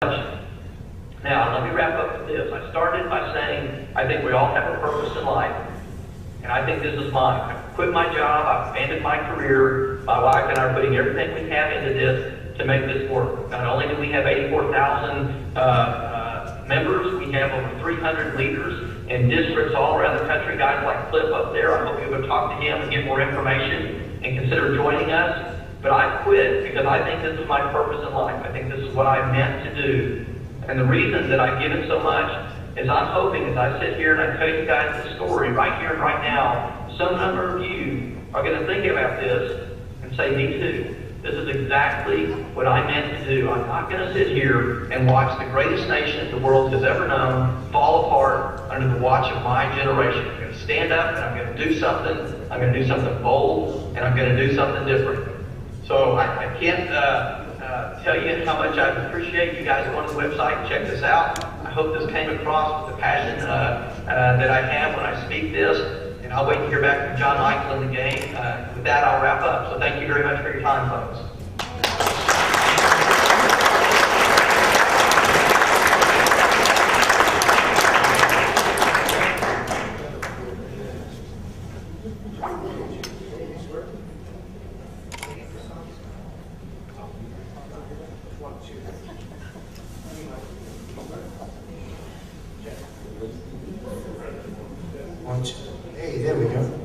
Now, let me wrap up with this. I started by saying I think we all have a purpose in life, and I think this is mine. I've quit my job, I've abandoned my career. My wife and I are putting everything we have into this to make this work. Not only do we have 84,000 members, we have over 300 leaders in districts all around the country, guys like Cliff up there. I hope you would talk to him and get more information and consider joining us. But I quit because I think this is my purpose in life. I think this is what I'm meant to do. And the reason that I've given so much is I'm hoping as I sit here and I tell you guys the story right here and right now, some number of you are going to think about this and say, me too. This is exactly what I meant to do. I'm not going to sit here and watch the greatest nation the world has ever known fall apart under the watch of my generation. I'm going to stand up and I'm going to do something. I'm going to do something bold, and I'm going to do something different. So I can't tell you how much I appreciate you guys going to the website and check this out. I hope this came across with the passion that I have when I speak this. And I'll wait to hear back from John Michael in the game. With that, I'll wrap up. So thank you very much for your time, folks. Hey, there we go.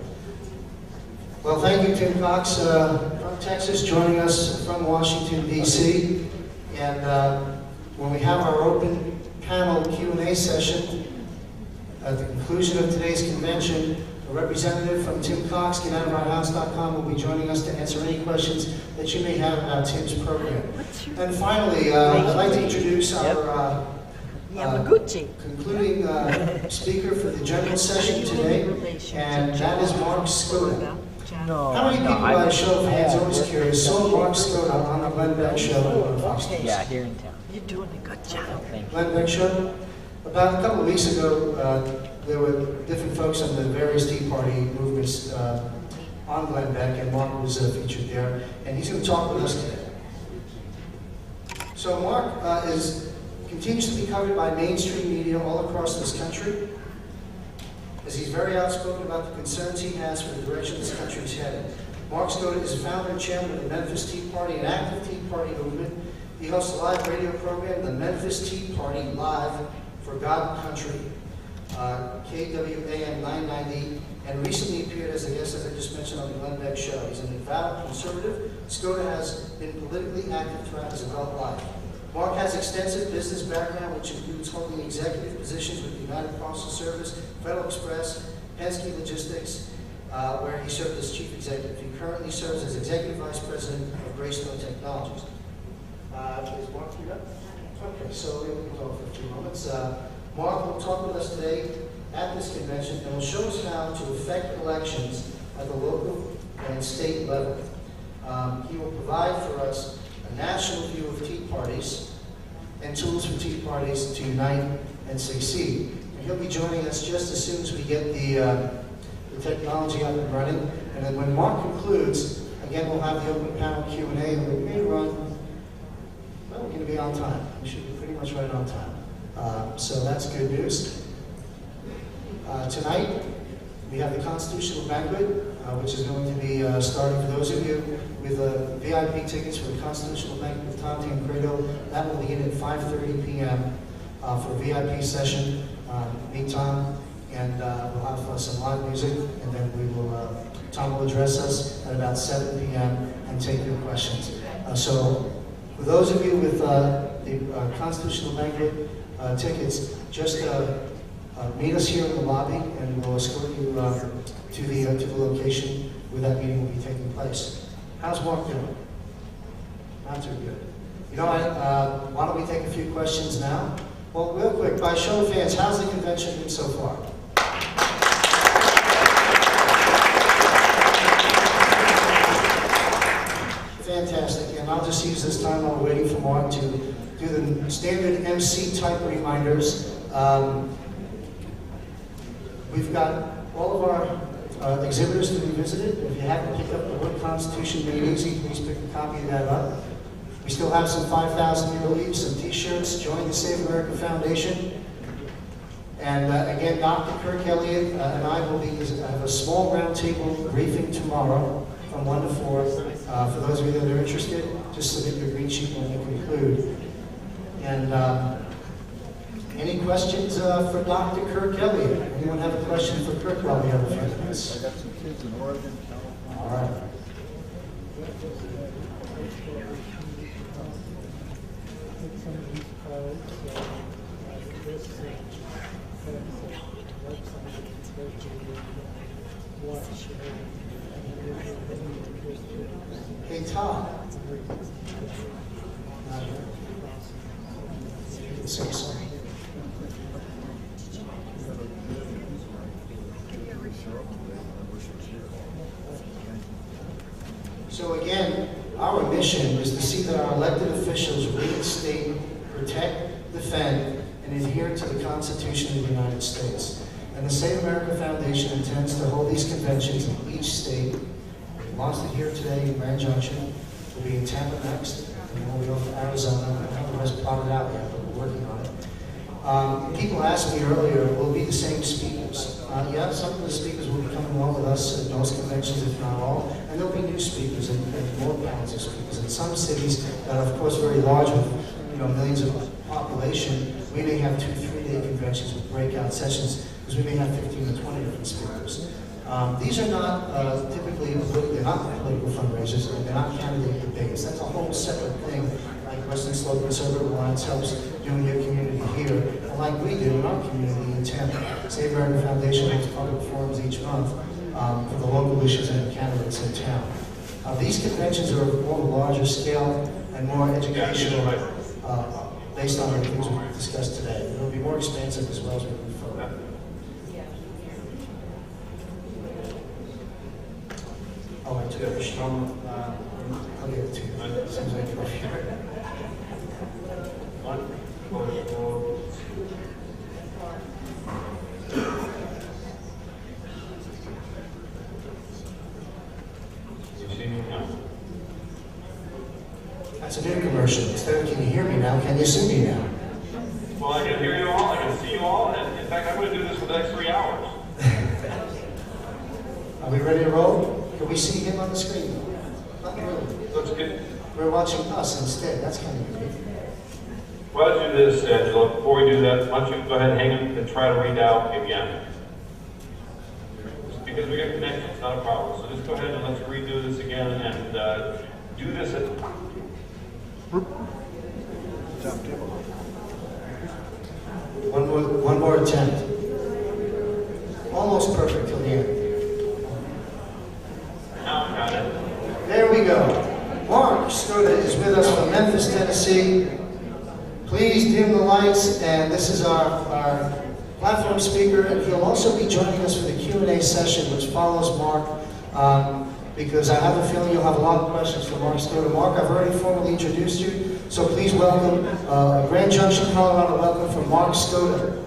Well, thank you, Tim Cox from Texas, joining us from Washington, D.C. And when we have our open panel Q&A session, at the conclusion of today's convention, a representative from Tim Cox, GetOutOfOurHouse.com, will be joining us to answer any questions that you may have about Tim's program. And finally, I'd like to introduce our concluding speaker for the general session today, and that is Mark Skoda. How many people, by a show of hands, always curious, saw Mark Skoda on the Glenn Beck Show? Yeah, here in town. You're doing a good job. Glenn Beck Show? About a couple of weeks ago, there were different folks on the various Tea Party movements on Glenn Beck, and Mark was featured there, and he's going to talk with us today. So Mark continues to be covered by mainstream media all across this country, as he's very outspoken about the concerns he has for the direction this country is headed. Mark Skoda is founder and chairman of the Memphis TEA Party, an active Tea Party movement. He hosts a live radio program, the Memphis TEA Party Live for God and Country, KWAM 990, and recently appeared as a guest, as I just mentioned, on the Glenn Beck Show. He's an avowed conservative. Skoda has been politically active throughout his adult life. Mark has extensive business background, which includes holding executive positions with the United Parcel Service, Federal Express, Penske Logistics, where he served as chief executive. He currently serves as executive vice president of Graystone Technologies. Is Mark here? Okay, so we can talk for a few moments. Mark will talk with us today at this convention and will show us how to affect elections at the local and state level. He will provide for us a national view of Tea Parties and tools for Tea Parties to unite and succeed. And he'll be joining us just as soon as we get the technology up and running. And then when Mark concludes, again, we'll have the open panel Q&A, and we may run, well, we're going to be on time. We should be pretty much right on time. So that's good news. Tonight, we have the Constitutional Banquet, which is going to be starting for those of you with VIP tickets for the Constitutional Banquet with Tom Tancredo. That will begin at 5:30 p.m. For a VIP session. Meet Tom, and we'll have some live music, and then Tom will address us at about 7 p.m. and take your questions. So, for those of you with the Constitutional Banquet tickets, just meet us here in the lobby, and we'll escort you to the location where that meeting will be taking place. How's Mark doing? Not too good. You know, why don't we take a few questions now? Well, real quick, by show of hands, how's the convention been so far? Fantastic, and I'll just use this time while we're waiting for Mark to do the standard MC type reminders. We've got all of our exhibitors to be visited. If you haven't picked up the Wood Constitution made easy, please pick a copy of that up. We still have some 5,000-year leaves, some t-shirts. Join the Save America Foundation. And again, Dr. Kirk Elliott and I will have a small roundtable briefing tomorrow from 1 to 4. For those of you that are interested, just submit your green sheet when we conclude. And any questions for Dr. Kirk Elliott? Anyone have a question for Kirk while we have a few minutes? I got some kids in Oregon, California. All right. Hey, Todd. You can say something. So again, our mission is to see that our elected officials reinstate, protect, defend, and adhere to the Constitution of the United States. And the Save America Foundation intends to hold these conventions in each state. We launched it here today in Grand Junction. We'll be in Tampa next, and then we'll go to Arizona. I don't have the rest plotted out yet, but we're working on it. People asked me earlier, will it be the same speakers? Yeah, some of the speakers will be coming along with us at most conventions, if not all, and there'll be new speakers and more panels of speakers. In some cities that are, of course, very large with millions of population, we may have 2 3-day conventions with breakout sessions because we may have 15 to 20 different speakers. These are not typically they're not political fundraisers, and they're not candidate debates. That's a whole separate thing. Like Western Slope Conservative Alliance helps doing their community here, and like we do in our community in Tampa. Save America Foundation holds public forums each month for the local issues and the candidates in town. These conventions are of more larger scale and more educational, based on the things we discussed today. It will be more expansive as well as we move forward. Oh, I took a strong. I'll give it to you. Seems like you're here. That's a new commercial. Instead of can you hear me now, can you see me now? Well, I can hear you all, I can see you all, and in fact, I'm going to do this for the next 3 hours. Are we ready to roll? Can we see him on the screen? Not really. Looks good. We're watching us instead. That's kind of good. Why don't you do this, Angela? Before we do that, why don't you go ahead and hang them and try to read out again? Just because we get connected, it's not a problem. So just go ahead and let's redo this again and do this at... One more attempt. Almost perfect till the end. Now I got it. There we go. Mark Skoda is with us from Memphis, Tennessee. Please dim the lights, and this is our platform speaker, and he'll also be joining us for the Q&A session, which follows Mark, because I have a feeling you'll have a lot of questions for Mark Skoda. Mark, I've already formally introduced you, so please welcome Grand Junction, Colorado. Welcome from Mark Skoda.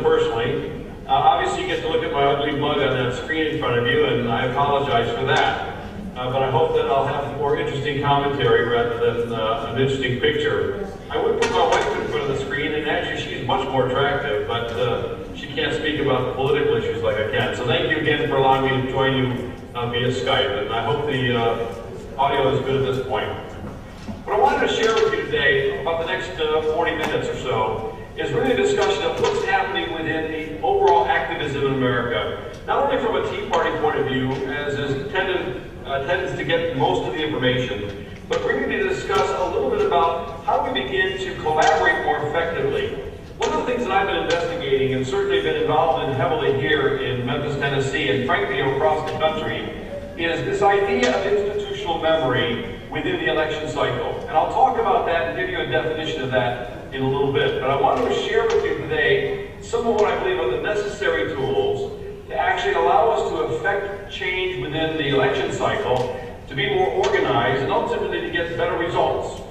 Personally. Obviously, you get to look at my ugly mug on that screen in front of you, and I apologize for that. But I hope that I'll have more interesting commentary rather than an interesting picture. I would put my wife in front of the screen, and actually she's much more attractive, but she can't speak about political issues like I can. So thank you again for allowing me to join you via Skype, and I hope the audio is good at this point. What I wanted to share with you today, about the next 40 minutes or so, is really a discussion of what's happening within the overall activism in America. Not only from a Tea Party point of view, as is tends to get most of the information, but we're going to discuss a little bit about how we begin to collaborate more effectively. One of the things that I've been investigating and certainly been involved in heavily here in Memphis, Tennessee, and frankly across the country, is this idea of institutional memory within the election cycle. And I'll talk about that and give you a definition of that in a little bit. But I wanted to share with you today some of what I believe are the necessary tools to actually allow us to affect change within the election cycle, to be more organized, and ultimately to get better results.